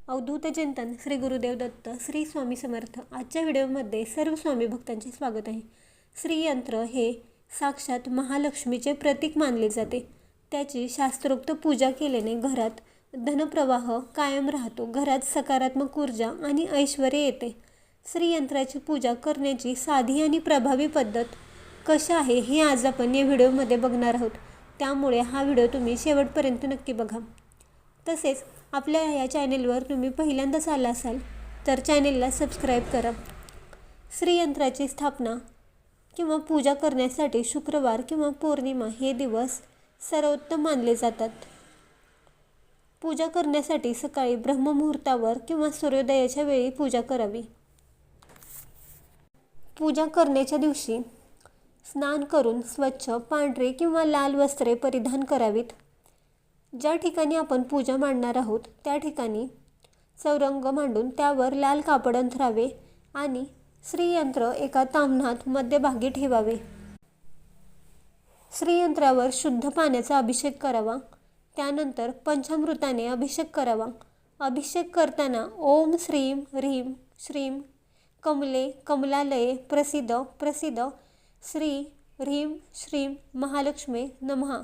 अवधूत चिंतन श्री गुरुदेव दत्त श्री स्वामी समर्थ। आजच्या व्हिडिओमध्ये सर्व स्वामी भक्तांचे स्वागत आहे। श्रीयंत्र हे साक्षात महालक्ष्मीचे प्रतीक मानले जाते। त्याची शास्त्रोक्त पूजा केल्याने घरात धनप्रवाह कायम राहतो, घरात सकारात्मक ऊर्जा आणि ऐश्वर्य येते। श्रीयंत्राची पूजा करण्याची साधी आणि प्रभावी पद्धत कशी आहे हे आज आपण या व्हिडिओमध्ये बघणार आहोत, त्यामुळे हा व्हिडिओ तुम्ही शेवटपर्यंत नक्की बघा। तसेच आपल्या या चॅनेलवर तुम्ही पहिल्यांदाच आला असाल तर चॅनेलला सबस्क्राईब करा। श्रीयंत्राची स्थापना किंवा पूजा करण्यासाठी शुक्रवार किंवा पौर्णिमा हे दिवस सर्वोत्तम मानले जातात। पूजा करण्यासाठी सकाळी ब्रह्ममुहूर्तावर किंवा सूर्योदयाच्या वेळी पूजा करावी। पूजा करण्याच्या दिवशी स्नान करून स्वच्छ पांढरे किंवा लाल वस्त्रे परिधान करावीत। ज्या ठिकाणी आपण पूजा मांडणार आहोत त्या ठिकाणी चौरंग मांडून त्यावर लाल कापड अंथरावे आणि श्रीयंत्र एका ताम्हणात मध्यभागी ठेवावे। श्रीयंत्रावर शुद्ध पाण्याचा अभिषेक करावा। त्यानंतर पंचामृताने अभिषेक करावा। अभिषेक करताना ओम श्रीं ह्रीं श्रीं कमले कमलालये प्रसिद्ध प्रसिद्ध श्री ह्रीं श्रीं महालक्ष्मी नमः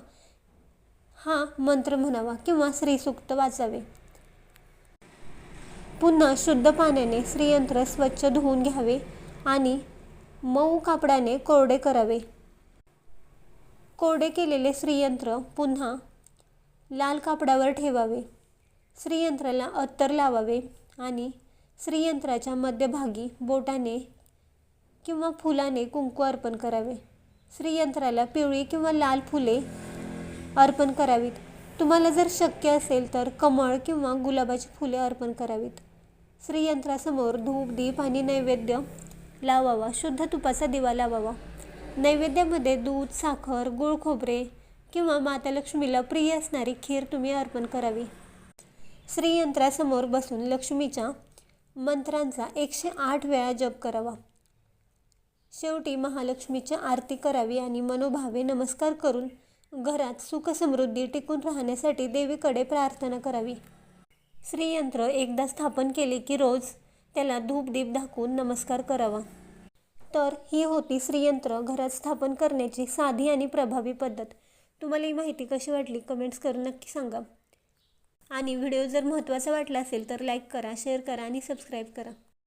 हा मंत्र म्हणावा किंवा श्रीसूक्त वाचावे। पुन्हा शुद्ध पाण्याने श्रीयंत्र स्वच्छ धुवून घ्यावे आणि मऊ कापडाने कोरडे करावे। कोरडे केलेले श्रीयंत्र पुन्हा लाल कापडावर ठेवावे। श्रीयंत्राला अत्तर लावावे आणि श्रीयंत्राच्या मध्यभागी बोटाने किंवा फुलाने कुंकू अर्पण करावे। श्रीयंत्राला पिवळी किंवा लाल फुले अर्पण करावीत। तुम्हाला जर शक्य असेल तर कमळ किंवा गुलाबाची फुले अर्पण करावीत। श्रीयंत्रासमोर धूप दीप आणि नैवेद्य लावावा। शुद्ध तुपाचा दिवा लावावा। नैवेद्यामध्ये दूध साखर गुळ खोबरे किंवा माता लक्ष्मीला प्रिय असणारी खीर तुम्ही अर्पण करावी। श्रीयंत्रासमोर बसून लक्ष्मीच्या मंत्रांचा 108 वेळा जप करावा। शेवटी महालक्ष्मीची आरती करावी आणि मनोभावे नमस्कार करून घरात सुख समृद्धी टिकून राहण्यासाठी देवीकडे प्रार्थना करावी। श्रीयंत्र एकदा स्थापन केले की रोज त्याला धूप दीप दाखवून नमस्कार करावा। तर ही होती श्रीयंत्र घरात स्थापन करण्याची साधी आणि प्रभावी पद्धत। तुम्हाला ही माहिती कशी वाटली कमेंट्स करून नक्की सांगा आणि व्हिडिओ जर महत्त्वाचा वाटला असेल तर लाईक करा, शेअर करा आणि सबस्क्राईब करा।